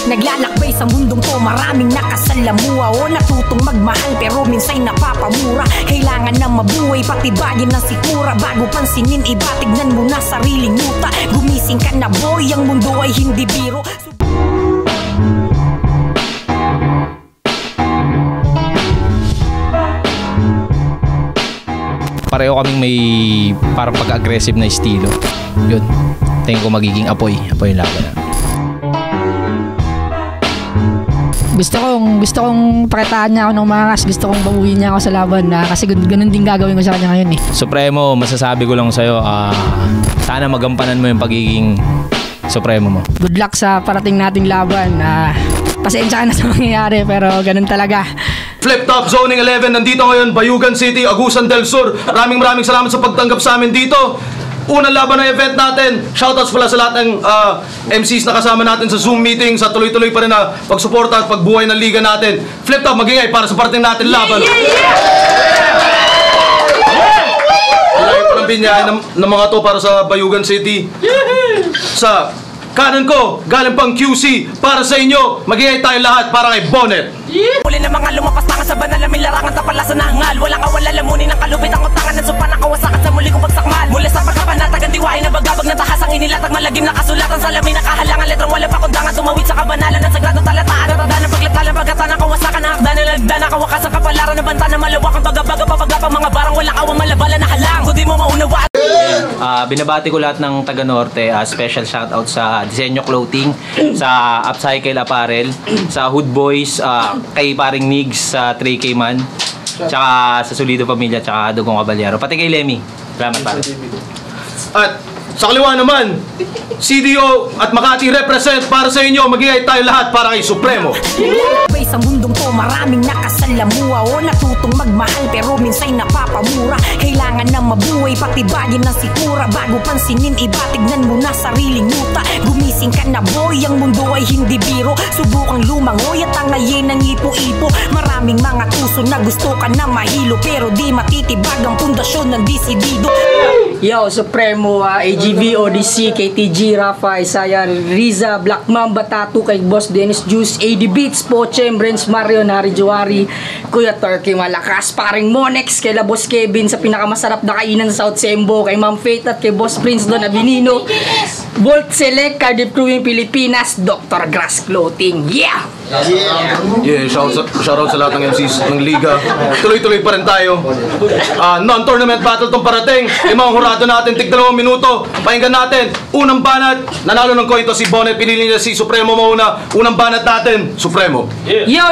Naglalakbay sa mundong to, maraming nakasalamuha o natutong magmahal pero minsay napapamura. Kailangan na mabuhay, patibagin ng sikura. Bago pansinin, iba tignan mo na sariling muta. Gumising ka na boy, ang mundo ay hindi biro. Pareho kaming may parang pag-aggressive na estilo. Yun, tingin ko magiging apoy laban na. Gusto kong pakitaan niya ako ng makas. Gusto kong babuhin niya ako sa laban na kasi ganun din gagawin ko sa kanya ngayon eh. Supremo, masasabi ko lang sa'yo, sana magampanan mo yung pagiging Supremo mo. Good luck sa parating nating laban. Pasensya ka na sa mangyayari pero ganun talaga. Flip Top Zoning 11, nandito ngayon, Bayugan City, Agusan del Sur. Maraming salamat sa pagtanggap sa amin dito. Unang laban ng event natin. Shoutouts pala sa lahat ng MCs na kasama natin sa Zoom meeting, sa tuloy-tuloy pa rin na pagsuporta at pagbuhay ng liga natin. Flip Top, magingay para sa parating natin laban. Ilayo pa ng binyahe ng mga to para sa Bayugan City. Sa kanan ko, galing pang QC, para sa inyo, magingay tayo lahat para kay Bonnet. Muli na mga lumapas tangan sa banal, may larangan tapalasan na hangal. Walang kawala lamunin ng kalupit ang utangan ng supa na kawasakan sa muli kong pagsakmal. Mula sa pagkapanatag ang diwain na bagabag na tahas ang inilatag malagim na kasulatan sa lamin na kahalangan. Letrang wala pa kundangan, tumawid sa kabanalan ng sagrado talataan. Natada ng paglatalan, pagkata ng kawasakan na hakda na lagda na kawakas ang kapalaran na banta na malawak ang bagabaga papagapang mga barang walang awang malabala na halang. Kung di mo maunawaan. Binabati ko lahat ng taga Norte. Special shoutout sa Disenyo Clothing, sa Upcycle Apparel, sa Hood Boys, kay paring Nigs sa 3K Man, tsaka sa Solido Pamilya, tsaka Dugong Caballero, pati kay Lemmy. Salamat pare. At sa kaliwa naman, CDO at Makati represent para sa inyo, magigay tayo lahat para kay Supremo. Sa mundong to, maraming nakasalamuha o natutong magmahal pero minsay napapamura. Kailangan na mabuhay, patibagin ng sikura. Bago pansinin, iba tignan mo na sariling muta. Gumising ka na boy, ang mundo ay hindi biro. Subukang lumangoy at tangayin ng ipo-ipo. Maraming mga tuso na gusto ka na mahilo pero di matitibag ang pundasyon ng disidido. Yo, Supremo, AGV, ODC, KTG, Rafa, Isaiah, Riza, Black Mamba, Tattoo, kay Boss Dennis Juice, AD Beats, Pochem, Brens Marion, Hari Joari, Kuya Turkey Malakas, paring Monex, kay Boss Kevin sa pinakamasarap na kainan sa South Sembo, kay Ma'am Faith at kay Boss Prince Don Avenino, Volt Select, Cardiff Crewing Pilipinas, Dr. Grass Clothing. Yeah! Yeah, shoutout sa lahat ng MCs ng Liga. Tuloy-tuloy pa rin tayo. Non-tournament battle tong parating. Limang hurado natin, tig 2 minuto. Pakinggan natin. Unang banat, nanalo ng coin to si Bonnet. Pinili niya si Supremo mauna. Unang banat natin, Supremo. Yo!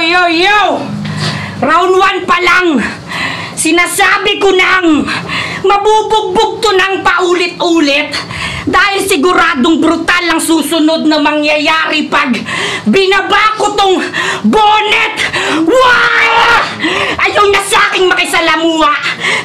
Round 1 pa lang. Sinasabi ko nang mabubugbog to ng paulit-ulit. Dahil siguradong brutal ang susunod na mangyayari pag binaba ko tong Bonnet. Wow! Ayaw na sa aking makisalamuha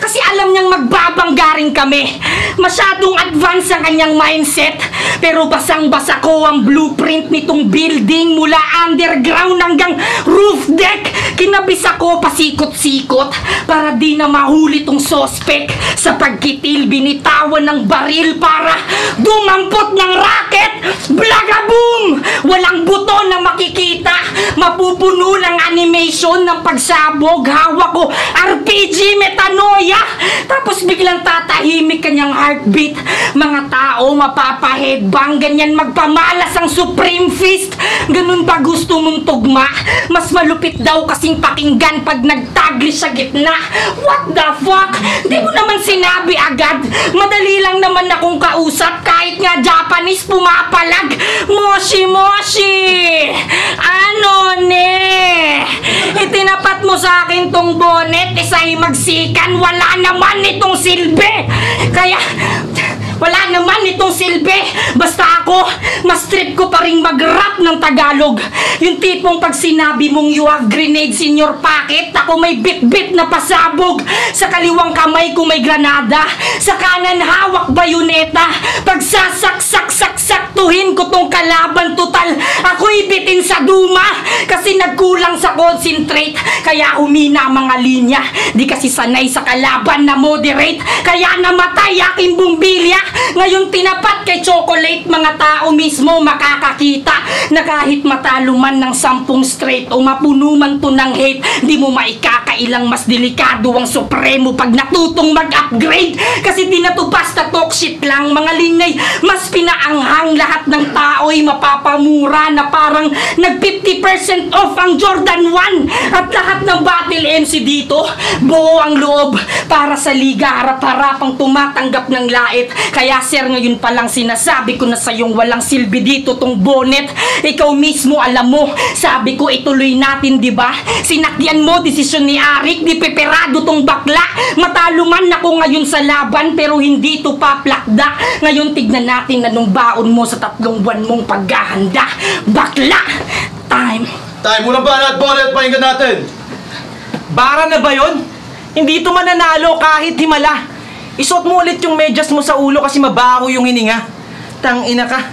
kasi alam niyang magbabanggaring kami. Masyadong advance ang kanyang mindset pero basang-basa ko ang blueprint nitong building mula underground hanggang roof deck. Kinabis ako pasikot-sikot para di na mahuli tong sospek sa pagkitil. Binitawan ng baril para dumampot ng racket. Blagaboom! Walang buto na makikita. Mapupuno ng animation ng pagsabog. Hawak ko RPG metanoia. Tapos biglang tatahimik kanyang heartbeat. Mga tao mapapahedbang. Ganyan magpamalas ang Supreme Fist. Ganun ba gusto mong tugma? Mas malupit daw kasing pakinggan pag nagtagli sa gitna. What the fuck? Di mo naman sinabi agad. Madali lang naman akong kausap. Kahit nga Japanese pumapalag. Moshi! Ano ne? Itinapat mo sa akin tong Bonnet. Isa'y magsikan. Wala naman itong silbi. Kaya Wala naman itong silbi. Basta ako, mas trip ko pa rin mag-rap ng Tagalog. Yung tipong pag sinabi mong you have grenades in your pocket, ako may bit-bit na pasabog. Sa kaliwang kamay ko may granada, sa kanan hawak bayoneta. Pag sasaksak-saktuhin ko tong kalaban, total ako'y bitin sa duma. Kasi nagkulang sa concentrate, kaya humina mga linya. Di kasi sanay sa kalaban na moderate, kaya namatay aking bumbilya. Ngayon tinapat kay chocolate, mga tao mismo makakakita na kahit matalo man ng 10 straight o mapuno man to ng hate, di mo maikakailang mas delikado ang supremo pag natutong mag-upgrade. Kasi di na to basta talk shit lang mga lingay, mas pinaanghang. Lahat ng tao'y mapapamura na parang nag 50% off ang Jordan 1. At lahat ng battle MC dito, buo ang loob para sa liga, harap-harapang tumatanggap ng lait. Kaya sir, ngayon pa lang sinasabi ko na sa'yong walang silbi dito tong bonnet. Ikaw mismo alam mo, sabi ko ituloy natin, di ba? Sinakyan mo desisyon ni Arik, di peperado tong bakla. Matalo man ako ngayon sa laban, pero hindi to paplakda. Ngayon tignan natin anong baon mo sa 3 buwan mong paghahanda. Bakla! Time! Time, unang banat, bonnet, pakinggan natin. Bara na ba yun? Hindi ito mananalo kahit himala. Isuot mo ulit yung medyas mo sa ulo kasi mabaho yung hininga. Tangina ka.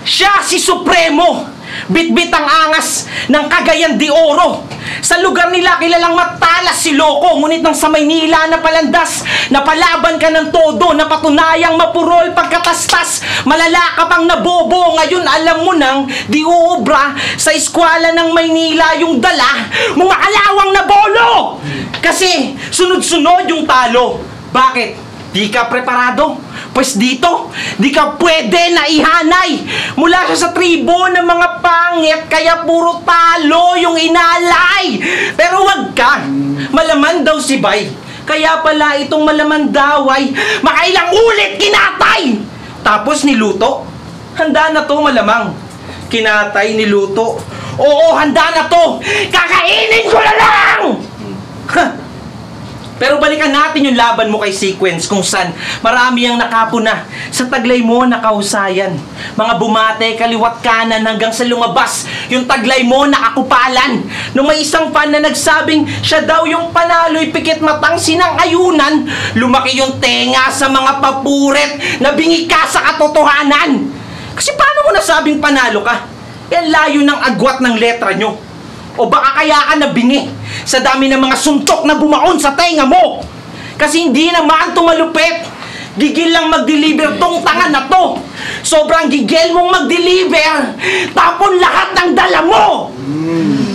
Siya si Supremo! Bit-bit ang angas ng Cagayan de Oro. Sa lugar nila kilalang matalas si Loko, ngunit nang sa Maynila na palandas, napalaban ka ng todo, napatunayang mapurol pagkatastas. Malala ka pang nabobo, ngayon alam mo nang di uubra sa eskwela ng Maynila yung dala mga alawang na bolo. Kasi sunod-sunod yung talo. Bakit? Di ka preparado? Pues dito, di ka pwede na ihanay. Mula siya sa tribo ng mga pangit, kaya puro talo yung inalay. Pero wag ka, malaman daw si Bay. Kaya pala itong malaman daw ay makailang ulit kinatay. Tapos niluto. Handa na to malamang. Kinatay, niluto. Oo, handa na to. Kakainin ko na lang! Pero balikan natin yung laban mo kay Sequence kung saan marami ang nakapuna. Sa taglay mo, nakahusayan. Mga bumate, kaliwat kanan hanggang sa lumabas. Yung taglay mo, nakakupalan. Nung may isang fan na nagsabing siya daw yung panalo'y pikit matang sinang-ayunan, lumaki yung tenga sa mga papuret na bingi ka sa katotohanan. Kasi paano mo nasabing panalo ka? Yan layo ng agwat ng letra nyo. O baka kaya ka nabingi sa dami ng mga suntok na bumaon sa tenga mo. Kasi hindi naman tumalupit. Gigil lang mag-deliver tong tanga na to. Sobrang gigil mong mag-deliver. Tapon lahat ng dala mo.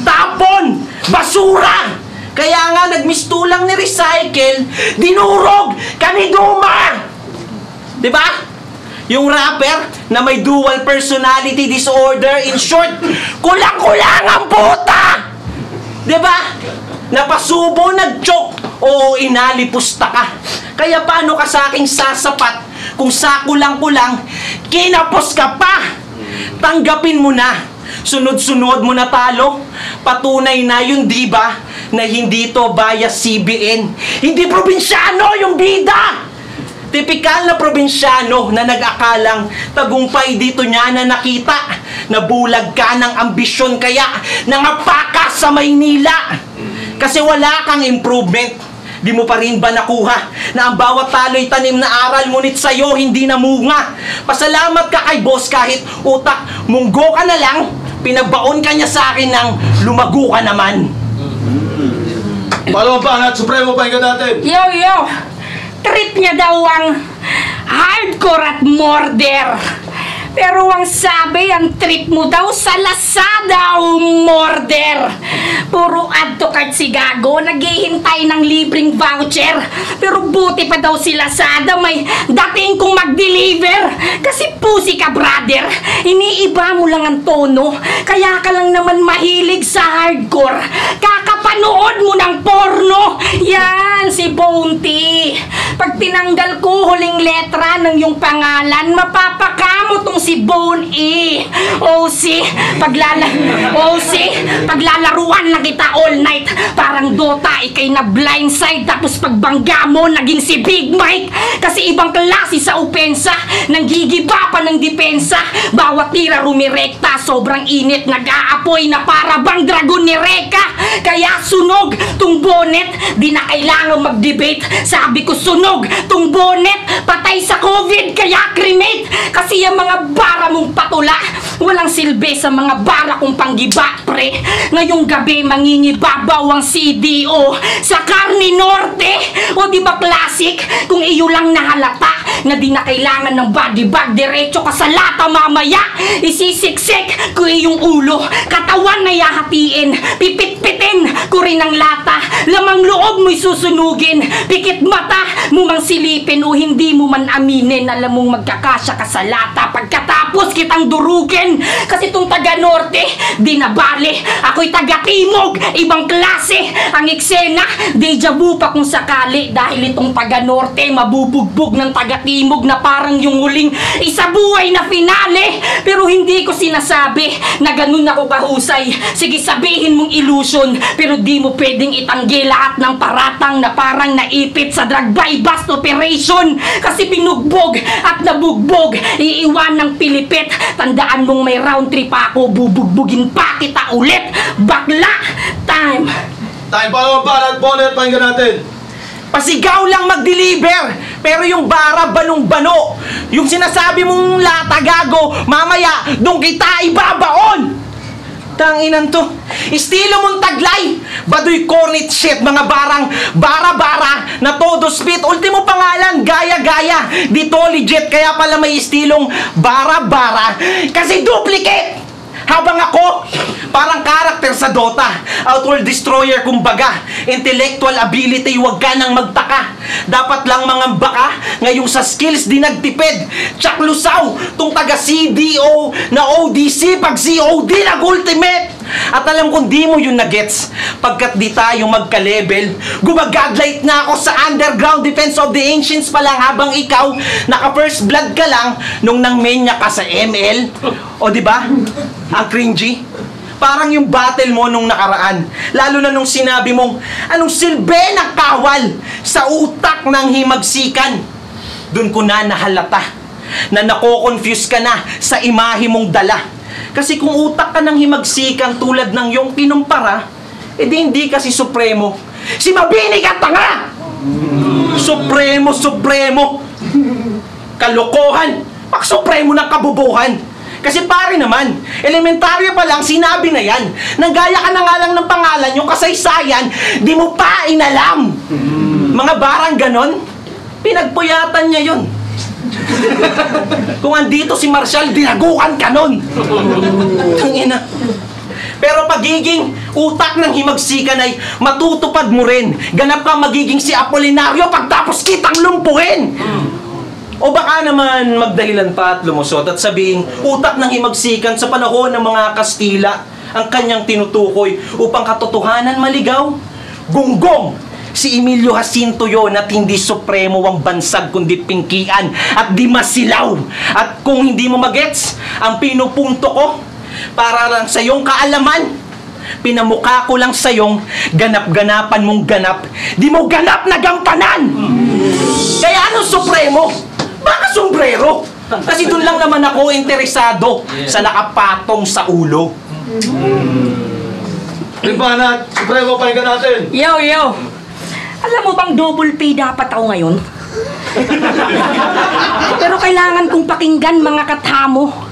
Tapon! Basura! Kaya nga nagmistulang ni recycle, dinurog, kaniduma! Diba? Yung rapper na may dual personality disorder, in short, kulang-kulang ang puta! Diba? Napasubo, nag-choke, o inalipusta ka. Kaya paano ka sa aking sasapat kung sa kulang-kulang, kinapos ka pa? Tanggapin mo na. Sunod-sunod mo na talo. Patunay na yung diba na hindi to bias CBN. Hindi probinsyano yung bida! Tipikal na probinsyano na nag-akalang tagumpay dito niya na nakita. Nabulag ka ng ambisyon kaya nangapaka sa Maynila. Kasi wala kang improvement. Di mo pa rin ba nakuha na ang bawat talo'y tanim na aral, ngunit sa'yo hindi namunga? Pasalamat ka kay boss kahit utak munggo ka na lang, pinagbaon ka niya sa akin ng lumago ka naman. Paano ba angat? Supremo, pakinggan natin. Yo! Trip niya daw ang hardcore at murder. Pero ang sabi, ang trip mo daw sa Lazada o murder. Puro add to cart si Gago, naghihintay ng libreng voucher. Pero buti pa daw si Lazada, may dating kong mag-deliver. Kasi pusi ka, brother, iniiba mo lang ang tono. Kaya ka lang naman mahilig sa hardcore. Kakapanood mo ng porno. Yan, si Bounty. Pag tinanggal ko huling letra ng yung pangalan, mapapakamo tong si Bone E. Paglalaruan na kita all night. Parang Dota, ikay na blindside. Tapos pagbangga mo, naging si Big Mike. Kasi ibang klase sa opensa. Nanggigiba pa ng depensa. Bawat tira rumirekta. Sobrang init, nag-aapoy na para bang dragon ni Reka. Kaya sunog tong bonnet. Di na kailangan mag-debate. Sabi ko sunog tong bonnet. Patay sa COVID, kaya cremate. Kasi yung mga bara mong patula, walang silbi sa mga bara kong panggiba, pre. Ngayong gabi mangingibabaw ang CDO sa Carne Norte. O di ba classic? Kung iyo lang nahalata na di na kailangan ng body bag, diretso ka sa lata mamaya. Isisiksik ko iyong ulo, katawan na yahatiin, pipit-pitin ko rin ang lata. Lamang loob mo'y susunugin, pikit mata mo mang silipin o hindi mo man aminin. Alam mong magkakasya ka sa lata pagkatapos kitang durugin. Kasi itong taga-norte, di na bale. Ako'y taga-timog, ibang klase. Ang eksena, deja vu pa kung sakali. Dahil itong taga-norte, mabubugbog ng taga-timog na parang yung huling isabuhay na finale. Pero hindi ko sinasabi na ganun ako kahusay. Sige, sabihin mong illusion, pero di mo pwedeng itanggi lahat ng paratang na parang naipit sa drug by bust operation. Kasi binugbog at nabugbog, iiwan ng pilipit. Tandaan mong may round trip ako, bubugbugin pa kita ulit. Bakla, time. Time para mabalat, bonnet, pakinggan natin. Pasigaw lang mag-deliver, pero yung bara banong-bano. Yung sinasabi mong lata gago, mamaya doon kita ibabaon. Tanginan to, estilo mong taglay, baduy cornet shit, mga barang bara-bara na todo spit. Ultimo pangalan, gaya-gaya, dito legit, kaya pala may estilong bara-bara kasi duplicate. Habang ako, parang karakter sa Dota, Outworld Destroyer kumbaga. Intellectual ability, wag ka nang magtaka. Dapat lang mga baka, ngayong sa skills di nagtipid. Tsak lusaw, tong taga CDO na ODC, pag COD nag-ultimate. At alam kong di mo yun na-gets, pagkat di tayo magka-level. Gumagadlight na ako sa underground defense of the ancients pa lang, habang ikaw, naka-first blood ka lang nung nang-menya ka sa ML. O diba? Ang cringy. Parang yung battle mo nung nakaraan. Lalo na nung sinabi mong, anong silbi ng kawal sa utak ng himagsikan. Doon ko na nahalata na nako-confuse ka na sa imahe mong dala. Kasi kung utak ka ng himagsikan tulad ng yung kinumpara, edi hindi kasi supremo. Si Mabini ka tanga! Supremo! Kalokohan! Pag-supremo ng kabubuhan! Kasi pare naman, elementaryo pa lang sinabi na yan. Nanggaya ka na nga lang ng pangalan, yung kasaysayan, di mo pa inalam. Mga barang ganon, pinagpuyatan niya yun. Kung andito si Marshall, dinagukan ka nun. Tangina. Pero pagiging utak ng himagsikan ay matutupad mo rin. Ganap ka magiging si Apolinario pagtapos kitang lumpuhin. O baka naman magdahilan pa at lumusot at sabihin, utak ng himagsikan sa panahon ng mga Kastila ang kanyang tinutukoy upang katotohanan maligaw. Gunggong! Si Emilio Jacinto yon at hindi supremo ang bansag kundi pingkian at di masilaw. At kung hindi mo magets ang pinupunto ko, para lang sa iyong kaalaman, pinamukha ko lang sa iyong ganap-ganapan mong ganap, di mo ganap na gampanan. Kaya ano supremo? Baka sombrero. Kasi doon lang naman ako interesado sa nakapatong sa ulo. Libanat, supremo, pakinggan natin. Yo! Alam mo bang double pay dapat ako ngayon? Pero kailangan kong pakinggan mga katamo.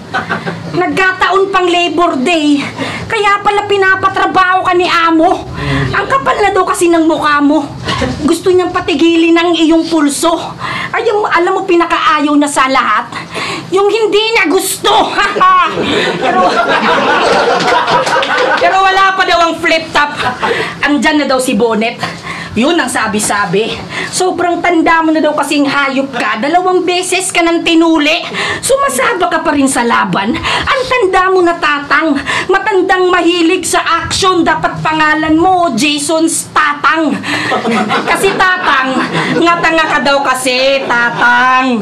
Nagkataon pang Labor Day, kaya pala pinapatrabaho ka ni Amo. Ang kapal na daw kasi ng mukha mo. Gusto niyang patigilin ang iyong pulso. Ay, alam mo pinakaayaw na sa lahat, yung hindi niya gusto. Pero wala pa daw ang flip top. Andyan na daw si Bonnet. Yun ang sabi-sabi. Sobrang tanda mo na daw kasing hayop ka. 2 beses ka nang tinuli. Sumasaba ka pa rin sa laban. Ang tanda mo na tatang. Matandang mahilig sa action, dapat pangalan mo, Jason's Tatang. Kasi Tatang, nga ka daw kasi, Tatang.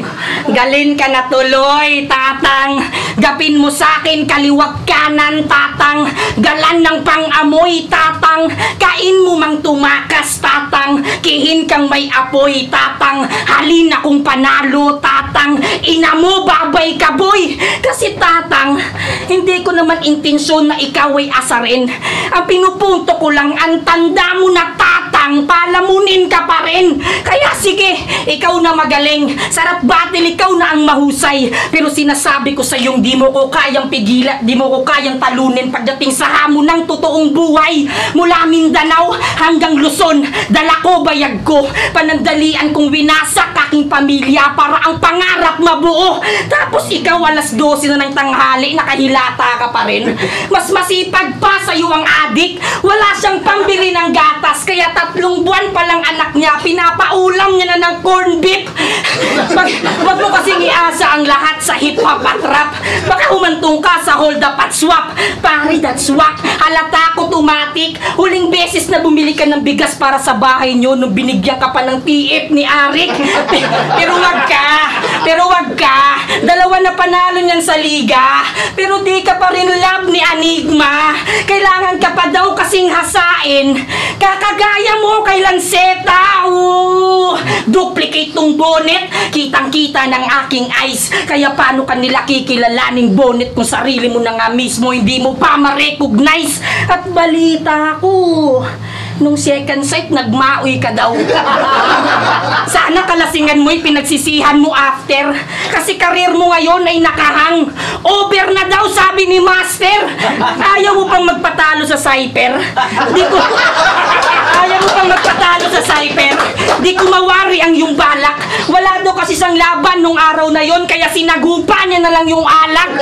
Galin ka na tuloy, Tatang. Gapin mo sa akin, kaliwag kanan, Tatang. Galan ng pang-amoy, Tatang. Kain mo mang tumakas, Tatang. Kihin kang may apoy, Tatang. Halin akong panalo, Tatang. Ina mo, babay ka, boy. Kasi Tatang, hindi ko naman intensyon na ikaw ay asarin. Ang pinupunto ko lang, ang tanda mo na, Tatang, palamunin ka pa rin. Kaya sige, ikaw na magaling. Sarap battle, ikaw na ang mahusay. Pero sinasabi ko sa iyong di mo ko kayang pigilan, di mo ko kayang talunin pagdating sa hamon ng totoong buhay. Mula Mindanao hanggang Luzon, dala ko bayag ko. Panandalian kong winasak aking pamilya para ang pangarap mabuo. Tapos ikaw alas 12 na ng tanghali, nakahilata ka pa rin. Mas masipag pa sa iyo ang adik. Wala siyang pambili ng gatas, kaya 3 buwan pa lang anak niya, pinapaulam niya na ng corn beef. Wag mo kasing iasa ang lahat sa hip-hop at rap. Baka humantong ka sa hold up at swap. Pare, that's whack. Halata ko tumatik. Huling beses na bumili ka ng bigas para sa bahay niyo nung binigyan ka pa ng TF ni Arik. Pero wag ka. 2 na panalo niyan sa liga. Pero di ka pa rin love ni Enigma. Kailangan ka pa daw kasing hasain. Kakagaya mo kay Lanceta. Duplicate tong bonnet. Kitang-kita ng aking eyes. Kaya paano kanila kikilalaning bonnet kung sarili mo na nga mismo hindi mo pa ma-recognize? At balita ko, nung second sight, nagmaoy ka daw. Sana kalasingan mo'y pinagsisihan mo after. Kasi karir mo ngayon ay nakahang. Over na daw, sabi ni Master. Ayaw mo pang magpatalo sa Cypher? Ayaw mo pang magpatalo sa Cypher? Di ko mawari ang yung balak. Wala daw kasi sang laban nung araw na yon, kaya sinagupa niya na lang yung alak.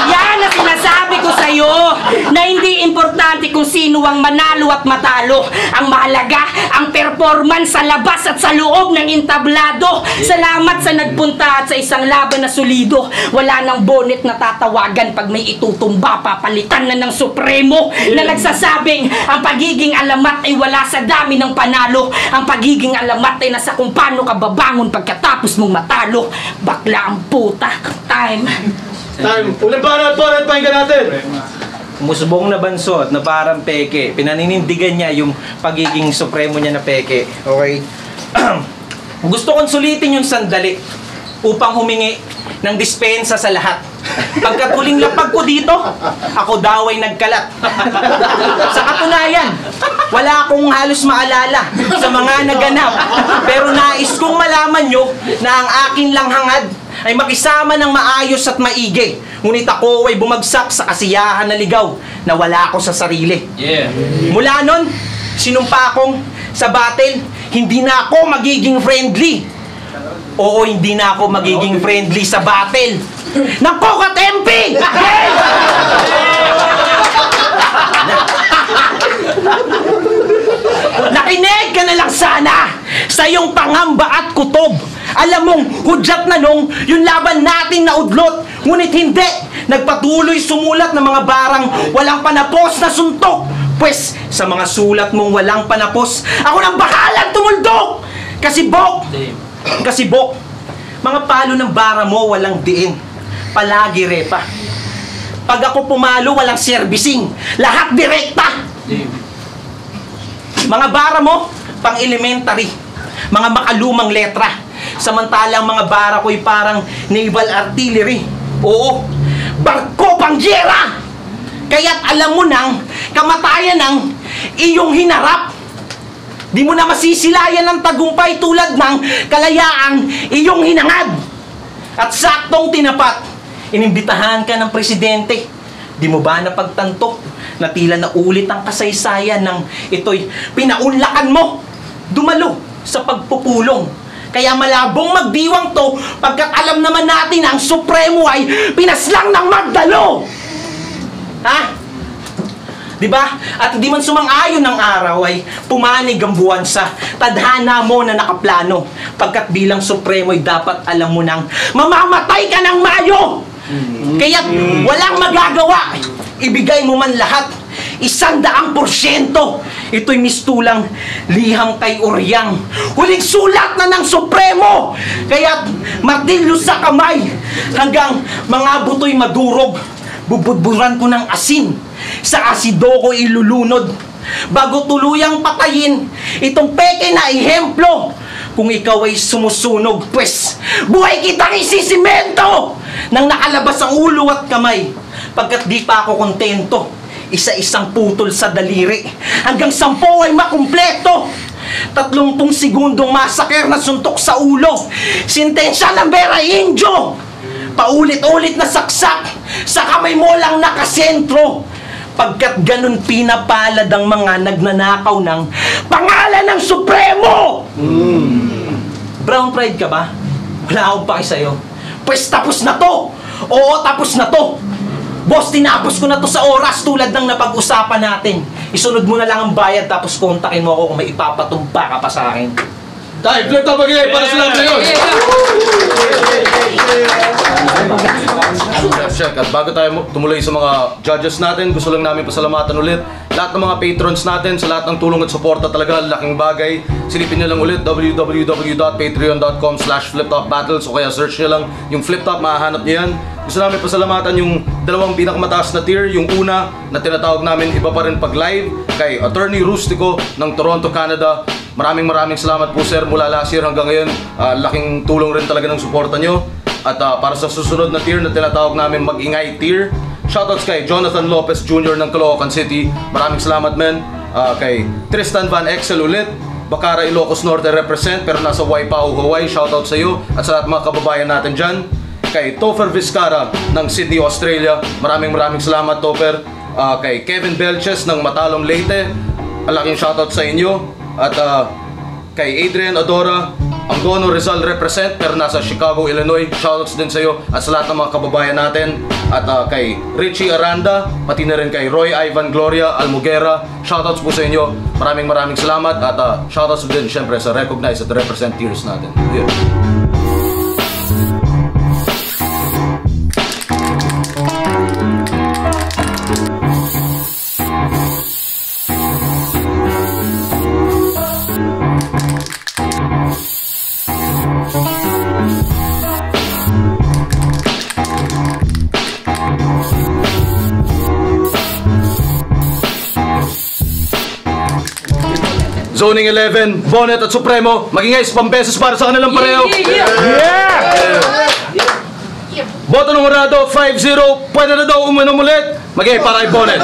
Yan na sinasabi ko sa'yo, na hindi importante kung sino ang manalo at matalo. Ang mahalaga, ang performance sa labas at sa loob ng entablado. Salamat sa nagpunta at sa isang laban na solido. Wala nang bonnet na tatawagan pag may itutumba, papalitan na ng Supremo na nagsasabing ang pagiging alamat ay wala sa dami ng panalo. Ang pagiging alamat ay nasa kung paano ka babangon pagkatapos mong matalo. Bakla ang puta. Time. Uling banat po, pakinggan natin. Musbong na bansot na parang peke. Pinaninindigan niya yung pagiging supremo niya na peke. Okay? Gusto kong sulitin yung sandali upang humingi ng dispensa sa lahat. Pagkat huling lapag ko dito, ako daw ay nagkalat. Sa katunayan, wala akong halos maalala sa mga naganap. Pero nais kong malaman nyo na ang akin lang hangad ay makisama ng maayos at maigi. Ngunit ako ay bumagsak sa kasiyahan na ligaw na wala ako sa sarili. Mula nun, sinumpa akong sa battle, hindi na ako magiging friendly. Oo, hindi na ako magiging friendly sa battle ng Pokat MP! Nakinig ka na lang sana sa iyong pangamba at kutob. Alam mong hudyat na nung yung laban natin na udlot. Ngunit hindi, nagpatuloy sumulat ng mga barang walang panapos na suntok. Pwes, sa mga sulat mong walang panapos, ako nang bakalang tumuldok! Kasi Bok, mga palo ng bara mo walang diin. Palagi repa. Pag ako pumalo, walang servicing. Lahat direkta. Mga bara mo, pang elementary. Mga makalumang letra. Samantalang mga bara ko'y parang naval artillery. Oo, barko pang gyera. Kaya't alam mo nang kamatayan ng iyong hinarap. Di mo na masisilayan ng tagumpay tulad ng kalayaang iyong hinangad. At saktong tinapat, inimbitahan ka ng presidente. Di mo ba napagtanto na tila na ulit ang kasaysayan ng ito'y pinaunlakan mo? Dumalo sa pagpupulong. Kaya malabong magdiwang to pagkat alam naman natin na ang Supremo ay pinaslang ng magdalo. Ha? Diba? At di man sumang-ayon ng araw ay pumanig ang buwan sa tadhana mo na nakaplano. Pagkat bilang Supremo ay dapat alam mo nang mamamatay ka ng mayo. Kaya't walang magagawa. Ibigay mo man lahat. 100%. Ito'y mistulang liham kay Oryang. Huling sulat na ng Supremo. Kaya't martilyo sa kamay hanggang mga buto'y madurog. Bubudburan ko ng asin. Sa asido ko ilulunod. Bago tuluyang patayin itong peke na ehemplo. Kung ikaw ay sumusunog, pues buhay kitang isisimento nang nakalabas ang ulo at kamay. Pagkat di pa ako kontento, isa-isang putol sa daliri hanggang 10 ay makumpleto. 30 segundong masaker na suntok sa ulo. Sintensya ng Vera Indio. Paulit-ulit na saksak sa kamay mo lang nakasentro. Pagkat ganun pinapalad ang mga nagnanakaw ng pangalan ng Supremo. Brown pride ka ba? Wala akong paki sa'yo. Pues tapos na to. Oo, tapos na to. Boss, tinapos ko na to sa oras tulad ng napag-usapan natin. Isunod mo na lang ang bayad tapos kontakin mo ako kung may ipapatumpa ka pa sa akin. Tayo, flip top again para sa lahat ngayon. Check. At bago tayo tumuloy sa mga judges natin, gusto lang namin pasalamatan ulit lahat ng mga patrons natin sa lahat ng tulong at suporta. Talaga laking bagay. Silipin nyo lang ulit www.patreon.com/fliptopbattles o kaya search nyo lang yung fliptop, mahahanap nyo yan. Gusto namin pasalamatan yung dalawang pinakamataas na tier. Yung una na tinatawag namin iba pa rin pag live kay Attorney Rustico ng Toronto, Canada. Maraming salamat po sir mula last year hanggang ngayon. Laking tulong rin talaga ng suporta nyo. At para sa susunod na tier na tinatawag namin Mag-ingay tier, shoutouts kay Jonathan Lopez Jr. ng Caloocan City. Maraming salamat men. Kay Tristan Van Exel ulit, Bacara Ilocos Norte represent pero nasa Waipao, Hawaii. Shoutout sa iyo at sa lahat mga kababayan natin dyan. Kay Topher Vizcara ng Sydney, Australia. Maraming salamat Topher. Kay Kevin Belches ng Matalom, Leyte. Malaking shoutout sa inyo. At kay Adrian Adora, Angono Rizal represent pero nasa Chicago, Illinois. Shoutouts din sa iyo at sa lahat ng mga kababayan natin. At kay Richie Aranda, pati na rin kay Roy Ivan Gloria Almugera. Shoutouts po sa inyo. Maraming salamat. At shoutouts din syempre sa recognize at represent tiers natin. Yeah. Zoning 11, Bonnet at Supremo, magingay sa pambeses para sa kanilang pareho. Boto ng Horado, 5-0, pwede na daw uminom ulit. Magingay para kay Bonnet.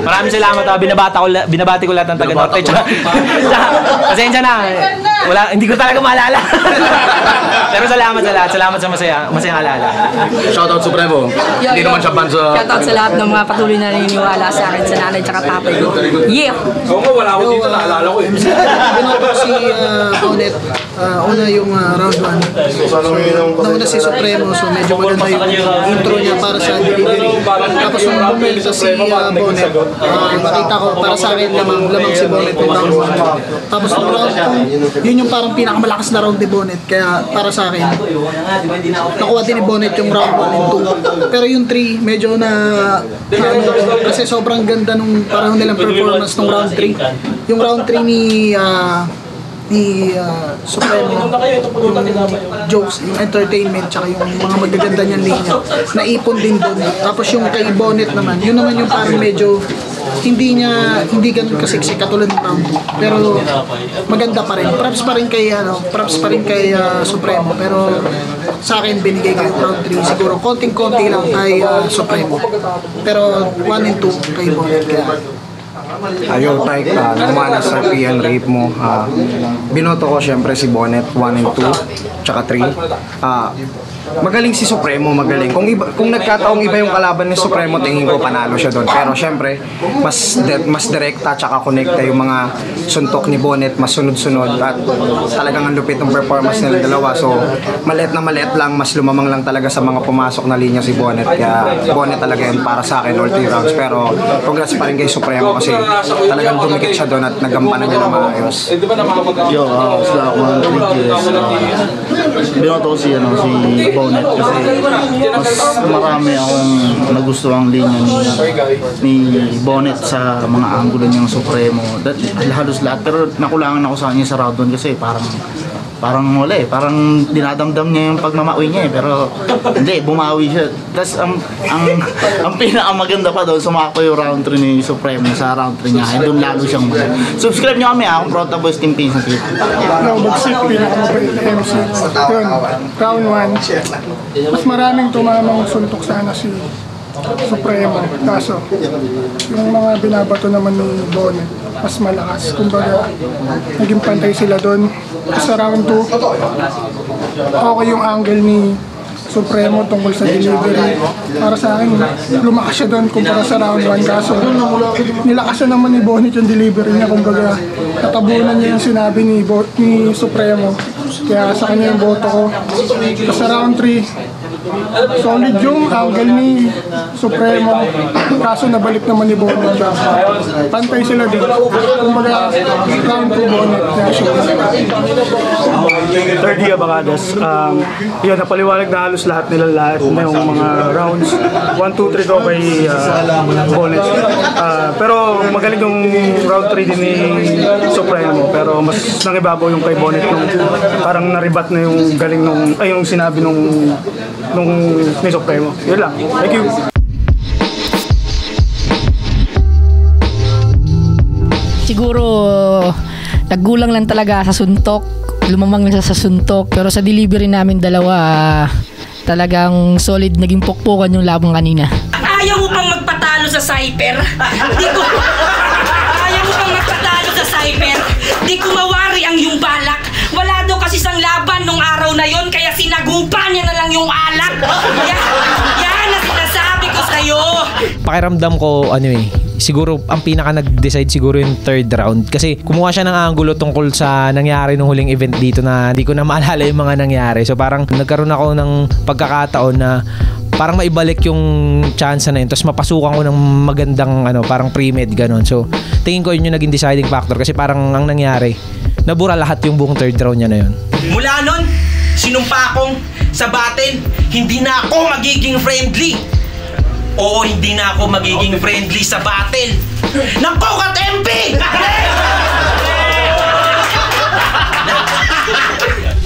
Maraming salamat. Binabati ko lahat ng taga-Norte. Pasensya na. Hindi ko talaga maalala. Pero salamat sa lahat. Salamat sa masayang alala. Shoutout Supremo. Hindi naman siya ban sa... Shoutout sa lahat ng mga patuloy na naniniwala sa akin, sa nanay tsaka tatay ko. Yeah! Oo nga, wala ako dito. Naalala ko eh. Binoto si Bonnet. Una yung round 1. Nauna si Supremo, so medyo maganda yung intro niya para sa delivery. Tapos yung bumenta si Bonnet, makita ko para sa akin lamang si Bonnet yung round 1. Tapos yung round 2, yun yung parang pinakamalakas na round ni Bonnet. Kaya para sa akin, nakuha din ni Bonnet yung round 1 and 2. Pero yung 3, medyo na kasi sobrang ganda nung parang nilang performance nung round 3. Yung round 3 ni Supremo, yung jokes, yung entertainment, tsaka yung mga magaganda niyang linya, naipon din doon. Tapos yung kay Bonnet naman, yun naman yung parang medyo hindi ganun kasiksi katulad ng round 2. Pero maganda pa rin. Props pa rin kay Supremo. Pero sa akin binigay ko yung round 3. Siguro konting-konti lang kay Supremo. Pero 1 and 2 kay Bonnet. Kaya Ayaw type, lumana sa PN rape mo. Binoto ko syempre si Bonnet 1 and 2 tsaka 3. Magaling si Supremo, magaling. Kung nagkataong iba yung kalaban ni Supremo, tingin ko panalo siya doon. Pero syempre, mas direkta tsaka connecta yung mga suntok ni Bonnet, mas sunod-sunod at talagang ang lupit ng performance nila dalawa. So, maliit lang, mas lumamang lang talaga sa mga pumasok na linya si Bonnet. Kaya Bonnet talaga yun para sa akin all 3 rounds. Pero congrats pa rin kay Supremo kasi talagang tumikit siya doon at nagampanan niya na maayos. Yo, sila ako ng 3 years. Binoto ko si Bonnet kasi mas marami akong nagustuhang linya ni Bonnet sa mga angulo niyang Supremo. Halos lahat, pero nakulangan ako sa kanya sa round 1 kasi parang wala eh, parang dinadamdam niya yung pagmamawi niya eh, pero hindi, bumawi siya. Tapos ang pinakamaganda pa doon, sumakto yung round 3 ni Supremo sa round 3 niya, eh, doon lalo siyang subscribe niyo kami akong Prota Boys Team Pins sa Twitter. Bagsik, pinakamabait na MC. Yun, round 1. Mas maraming tumamang suntok sana si Supremo. Kaso, yung mga binabato naman ni Bonnet, mas malakas. Kumbaga, naging pantay sila doon. Sa round 2, okay yung angle ni Supremo tungkol sa delivery. Para sa akin, lumakas siya doon kumpara sa round 1. Kaso, nilakasan naman ni Bonnet yung delivery niya. Kumbaga, natabunan niya yung sinabi ni Supremo. Kaya sa kanya yung boto ko. Sa round 3, solid yung angle ni Supremo, kaso nabalik naman ni Bonnet siya. Pantay sila din. Kumbaga, round 2 Bonnet. Third year Bacadas. Yun, napaliwanag na halos lahat na yung mga rounds. 1, 2, 3 ko kay Bonnet. Pero magaling yung round 3 din ni Supremo. Pero mas nangibabaw yung kay Bonnet nung parang naribat na yung galing yung sinabi nung ni Supremo. Yun lang. Thank you. Siguro naggulang lang talaga sa suntok, lumamang lang sa suntok, pero sa delivery namin dalawa talagang solid, naging pukpukan yung labang kanina. Ayaw mo pang magpatalo sa Cyper? Ayaw mo pang magpatalo sa Cyper? Di ko mawari ang iyong balak. Wala daw kasi sang laban nung araw na yon, kaya sinagupa niya na lang yung alak. Yan ang sinasabi ko sa'yo. Pakiramdam ko, siguro ang pinaka nag-decide siguro yung third round. Kasi kumuha siya ng angulo tungkol sa nangyari nung huling event dito na hindi ko na maalala yung mga nangyari. So parang nagkaroon ako ng pagkakataon na parang maibalik yung chance na yun. Tapos mapasukan ko ng magandang parang pre-med ganon. So tingin ko yun yung naging deciding factor kasi parang ang nangyari, nabura lahat yung buong third round niya na yun. Mula nun, sinumpa akong sa battle, hindi na ako magiging friendly. Oo, hindi na ako magiging friendly sa battle. Nako, Katempi!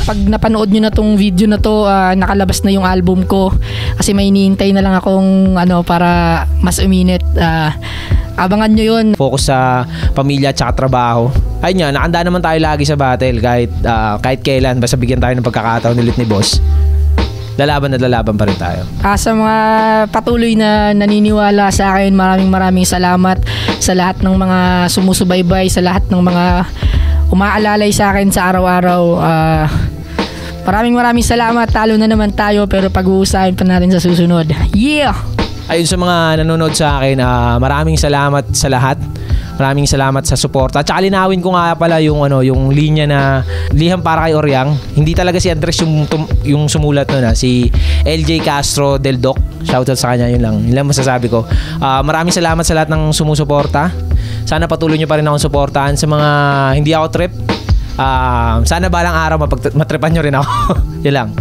Pag napanood nyo na tong video na to, nakalabas na yung album ko kasi may hinihintay na lang akong para mas uminit. Abangan nyo yun. Focus sa pamilya at saka trabaho. Ayun nga, nakanda naman tayo lagi sa battle kahit kailan, basta bigyan tayo ng pagkakataon ulit ni boss. Lalaban pa rin tayo. Sa mga patuloy na naniniwala sa akin, maraming salamat sa lahat ng mga sumusubaybay, sa lahat ng mga umaalalay sa akin sa araw-araw. Maraming salamat. Talo na naman tayo pero pag-uusahin pa natin sa susunod. Yeah! Ayun, sa mga nanonood sa akin, maraming salamat sa lahat. Maraming salamat sa suporta. At saka linawin ko nga pala yung linya na liham para kay Oriang. Hindi talaga si Andres yung sumulat nun, si LJ Castro del Doc. Shoutout sa kanya, yun lang masasabi ko. Maraming salamat sa lahat ng sumusuporta. Sana patuloy nyo pa rin akong suportahan. Sa mga hindi ako trip, sana balang araw matripan nyo rin ako. Yun lang.